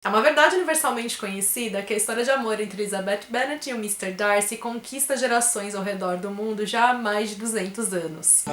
É uma verdade universalmente conhecida que a história de amor entre Elizabeth Bennet e o Mr. Darcy conquista gerações ao redor do mundo já há mais de 200 anos.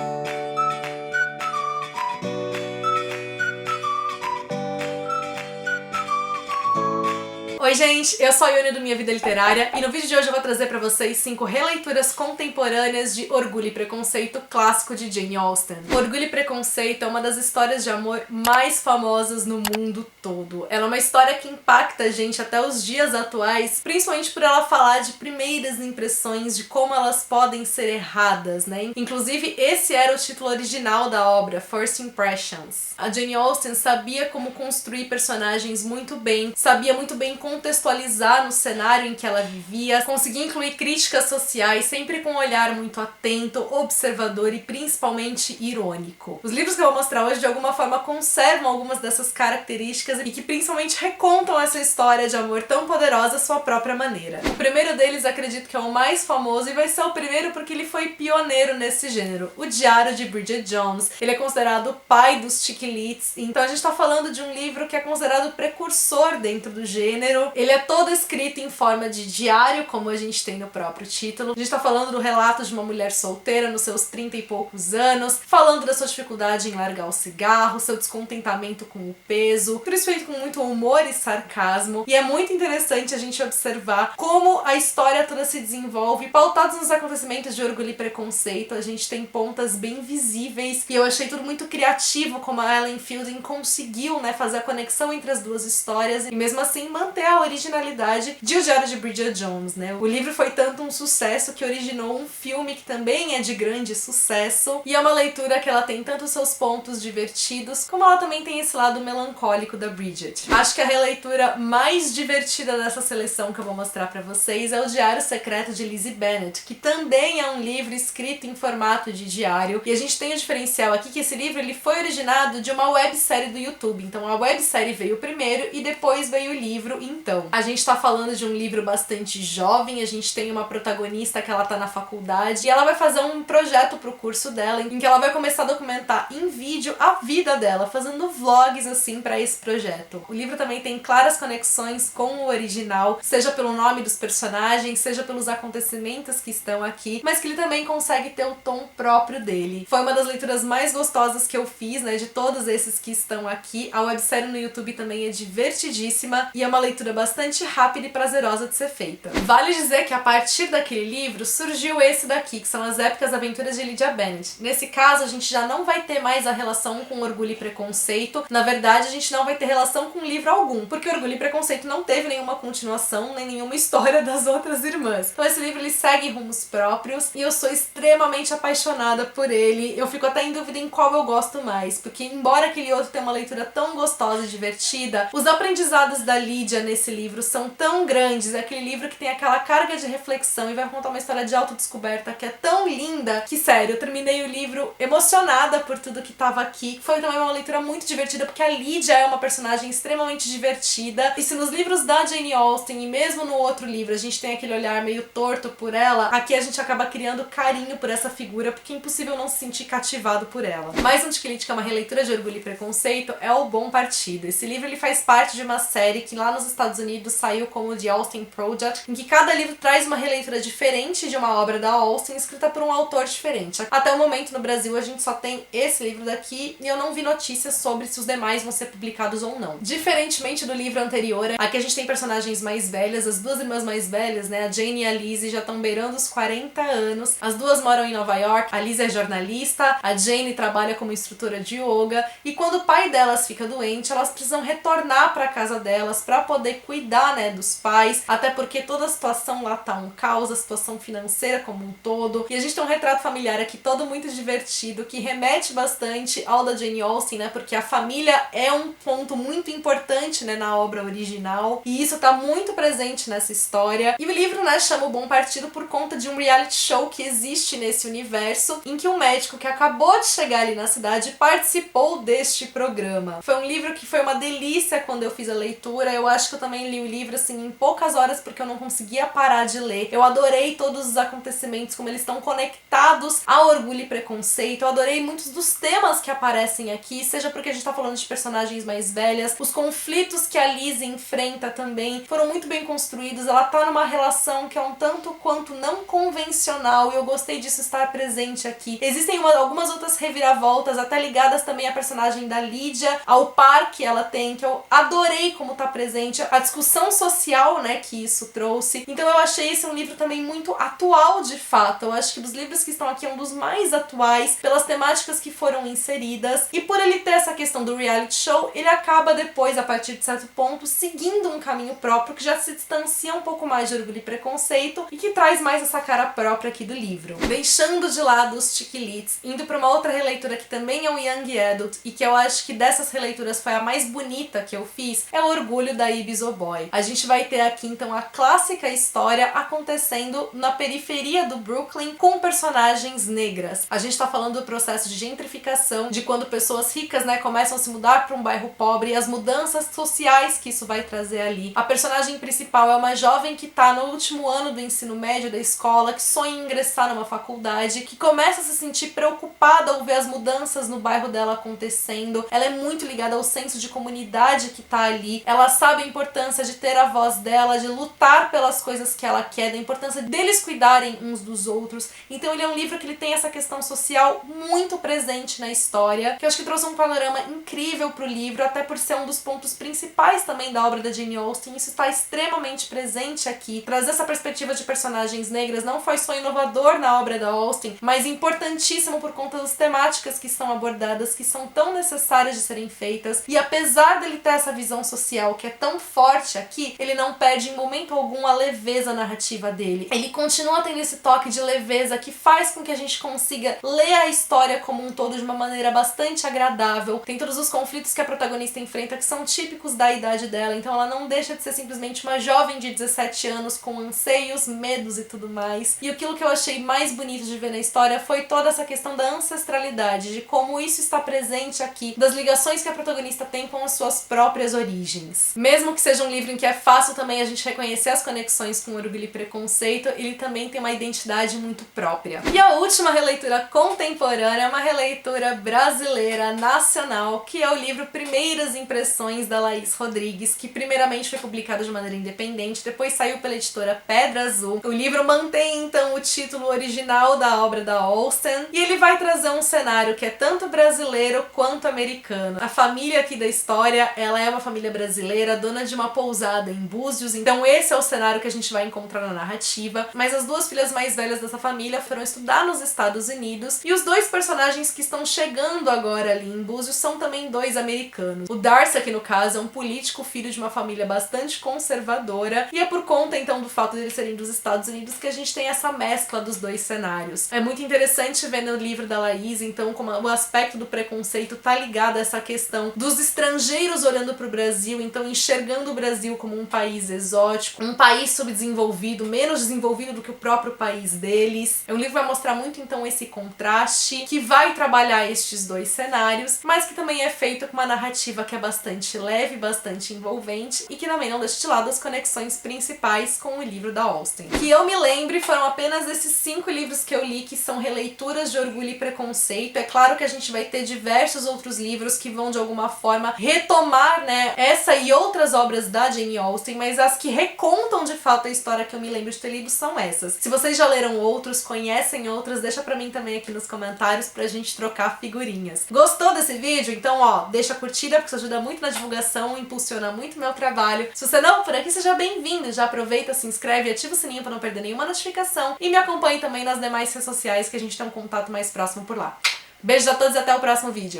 Oi gente, eu sou a Ione do Minha Vida Literária e no vídeo de hoje eu vou trazer pra vocês 5 releituras contemporâneas de Orgulho e Preconceito clássico de Jane Austen. Orgulho e Preconceito é uma das histórias de amor mais famosas no mundo todo. Ela é uma história que impacta a gente até os dias atuais, principalmente por ela falar de primeiras impressões, de como elas podem ser erradas, né? Inclusive, esse era o título original da obra, First Impressions. A Jane Austen sabia como construir personagens muito bem, sabia muito bem contextualizar no cenário em que ela vivia, conseguia incluir críticas sociais, sempre com um olhar muito atento, observador e principalmente irônico. Os livros que eu vou mostrar hoje de alguma forma conservam algumas dessas características e que principalmente recontam essa história de amor tão poderosa à sua própria maneira. O primeiro deles acredito que é o mais famoso e vai ser o primeiro porque ele foi pioneiro nesse gênero, o Diário de Bridget Jones. Ele é considerado o pai dos chick-lit, então a gente tá falando de um livro que é considerado precursor dentro do gênero. Ele é todo escrito em forma de diário, como a gente tem no próprio título. A gente tá falando do relato de uma mulher solteira nos seus 30 e poucos anos, falando da sua dificuldade em largar o cigarro, seu descontentamento com o peso, tudo isso feito com muito humor e sarcasmo, e é muito interessante a gente observar como a história toda se desenvolve, pautados nos acontecimentos de Orgulho e Preconceito. A gente tem pontas bem visíveis, e eu achei tudo muito criativo como a Ellen Fielding conseguiu, né, fazer a conexão entre as duas histórias, e mesmo assim manter a originalidade de O Diário de Bridget Jones, né? O livro foi tanto um sucesso que originou um filme que também é de grande sucesso, e é uma leitura que ela tem tanto seus pontos divertidos, como ela também tem esse lado melancólico da Bridget. Acho que a releitura mais divertida dessa seleção que eu vou mostrar pra vocês é O Diário Secreto de Lizzie Bennet, que também é um livro escrito em formato de diário, e a gente tem o diferencial aqui que esse livro ele foi originado de uma websérie do YouTube, então a websérie veio primeiro e depois veio o livro. Então, a gente tá falando de um livro bastante jovem, a gente tem uma protagonista que ela tá na faculdade e ela vai fazer um projeto pro curso dela, em que ela vai começar a documentar em vídeo a vida dela, fazendo vlogs assim pra esse projeto. O livro também tem claras conexões com o original, seja pelo nome dos personagens, seja pelos acontecimentos que estão aqui, mas que ele também consegue ter o tom próprio dele. Foi uma das leituras mais gostosas que eu fiz, né, de todos esses que estão aqui. A websérie no YouTube também é divertidíssima e é uma leitura bastante rápida e prazerosa de ser feita. Vale dizer que a partir daquele livro surgiu esse daqui, que são As Épicas Aventuras de Lydia Bennet. Nesse caso, a gente já não vai ter mais a relação com Orgulho e Preconceito. Na verdade, a gente não vai ter relação com livro algum, porque Orgulho e Preconceito não teve nenhuma continuação, nem nenhuma história das outras irmãs. Então esse livro ele segue rumos próprios e eu sou extremamente apaixonada por ele. Eu fico até em dúvida em qual eu gosto mais, porque embora aquele outro tenha uma leitura tão gostosa e divertida, os aprendizados da Lydia nesse livro são tão grandes. É aquele livro que tem aquela carga de reflexão e vai contar uma história de autodescoberta que é tão linda que, sério, eu terminei o livro emocionada por tudo que tava aqui. Foi também uma leitura muito divertida, porque a Lydia é uma personagem extremamente divertida, e se nos livros da Jane Austen e mesmo no outro livro a gente tem aquele olhar meio torto por ela, aqui a gente acaba criando carinho por essa figura, porque é impossível não se sentir cativado por ela. Mais um Chick-lit, que é uma releitura de Orgulho e Preconceito, é O Bom Partido. Esse livro ele faz parte de uma série que lá nos Estados Unidos saiu como The Austen Project, em que cada livro traz uma releitura diferente de uma obra da Austen, escrita por um autor diferente. Até o momento no Brasil a gente só tem esse livro daqui e eu não vi notícias sobre se os demais vão ser publicados ou não. Diferentemente do livro anterior, aqui a gente tem personagens mais velhas, as duas irmãs mais velhas, né, a Jane e a Lizzie já estão beirando os 40 anos, as duas moram em Nova York, a Lizzie é jornalista, a Jane trabalha como instrutora de yoga, e quando o pai delas fica doente, elas precisam retornar para casa delas para poder cuidar, né, dos pais, até porque toda a situação lá tá um caos, a situação financeira como um todo, e a gente tem um retrato familiar aqui todo muito divertido, que remete bastante ao da Jane Austen, né, porque a família é um ponto muito importante, né, na obra original, e isso tá muito presente nessa história, e o livro, né, chama O Bom Partido por conta de um reality show que existe nesse universo, em que um médico que acabou de chegar ali na cidade participou deste programa. Foi um livro que foi uma delícia quando eu fiz a leitura, eu acho que eu também li o livro, assim, em poucas horas, porque eu não conseguia parar de ler. Eu adorei todos os acontecimentos, como eles estão conectados a Orgulho e Preconceito. Eu adorei muitos dos temas que aparecem aqui, seja porque a gente tá falando de personagens mais velhas, os conflitos que a Liz enfrenta também foram muito bem construídos. Ela tá numa relação que é um tanto quanto não convencional, e eu gostei disso estar presente aqui. Existem algumas outras reviravoltas, até ligadas também à personagem da Lídia, ao par que ela tem, que eu adorei como tá presente, a discussão social, né, que isso trouxe. Então eu achei esse um livro também muito atual, de fato. Eu acho que dos livros que estão aqui é um dos mais atuais, pelas temáticas que foram inseridas, e por ele ter essa questão do reality show, ele acaba depois, a partir de certo ponto, seguindo um caminho próprio que já se distancia um pouco mais de Orgulho e Preconceito e que traz mais essa cara própria aqui do livro. Deixando de lado os chiquilites, indo pra uma outra releitura que também é um young adult e que eu acho que dessas releituras foi a mais bonita que eu fiz, é o Orgulho da Ibis O'Boy. A gente vai ter aqui então a clássica história acontecendo na periferia do Brooklyn com personagens negras. A gente tá falando do processo de gentrificação, de quando pessoas ricas, né, começam a se mudar para um bairro pobre e as mudanças sociais que isso vai trazer ali. A personagem principal é uma jovem que tá no último ano do ensino médio da escola, que sonha em ingressar numa faculdade, que começa a se sentir preocupada ao ver as mudanças no bairro dela acontecendo. Ela é muito ligada ao senso de comunidade que tá ali. Ela sabe a importância de ter a voz dela, de lutar pelas coisas que ela quer, da importância deles cuidarem uns dos outros. Então ele é um livro que ele tem essa questão social muito presente na história, que eu acho que trouxe um panorama incrível pro livro, até por ser um dos pontos principais também da obra da Jane Austen. Isso está extremamente presente aqui. Trazer essa perspectiva de personagens negras não foi só inovador na obra da Austen, mas importantíssimo por conta das temáticas que são abordadas, que são tão necessárias de serem feitas. E apesar dele ter essa visão social que é tão forte aqui, ele não perde em momento algum a leveza narrativa dele. Ele continua tendo esse toque de leveza que faz com que a gente consiga ler a história como um todo de uma maneira bastante agradável. Tem todos os conflitos que a protagonista enfrenta que são típicos da idade dela, então ela não deixa de ser simplesmente uma jovem de 17 anos com anseios, medos e tudo mais. E aquilo que eu achei mais bonito de ver na história foi toda essa questão da ancestralidade, de como isso está presente aqui, das ligações que a protagonista tem com as suas próprias origens. Mesmo que seja um livro em que é fácil também a gente reconhecer as conexões com Orgulho e Preconceito, ele também tem uma identidade muito própria. E a última releitura contemporânea é uma releitura brasileira, nacional, que é o livro Primeiras Impressões, da Laís Rodrigues, que primeiramente foi publicado de maneira independente, depois saiu pela editora Pedra Azul. O livro mantém então o título original da obra da Austen, e ele vai trazer um cenário que é tanto brasileiro quanto americano. A família aqui da história, ela é uma família brasileira, dona de uma pousada em Búzios, então esse é o cenário que a gente vai encontrar na narrativa, mas as duas filhas mais velhas dessa família foram estudar nos Estados Unidos, e os dois personagens que estão chegando agora ali em Búzios são também dois americanos. O Darcy, aqui no caso, é um político filho de uma família bastante conservadora, e é por conta então do fato de eles serem dos Estados Unidos que a gente tem essa mescla dos dois cenários. É muito interessante ver no livro da Laís, então, como o aspecto do preconceito tá ligado a essa questão dos estrangeiros olhando pro Brasil, então enxergando o Brasil como um país exótico, um país subdesenvolvido, menos desenvolvido do que o próprio país deles. O livro vai mostrar muito então esse contraste, que vai trabalhar estes dois cenários, mas que também é feito com uma narrativa que é bastante leve, bastante envolvente, e que também não deixa de lado as conexões principais com o livro da Austen. Que eu me lembre, foram apenas esses 5 livros que eu li que são releituras de Orgulho e Preconceito. É claro que a gente vai ter diversos outros livros que vão de alguma forma retomar, né, essa e outras obras da Jane Austen, mas as que recontam de fato a história que eu me lembro de ter lido são essas. Se vocês já leram outros, conhecem outros, deixa pra mim também aqui nos comentários pra gente trocar figurinhas. Gostou desse vídeo? Então, ó, deixa a curtida porque isso ajuda muito na divulgação, impulsiona muito o meu trabalho. Se você não é por aqui, seja bem-vindo. Já aproveita, se inscreve, ativa o sininho pra não perder nenhuma notificação e me acompanhe também nas demais redes sociais que a gente tem um contato mais próximo por lá. Beijos a todos e até o próximo vídeo.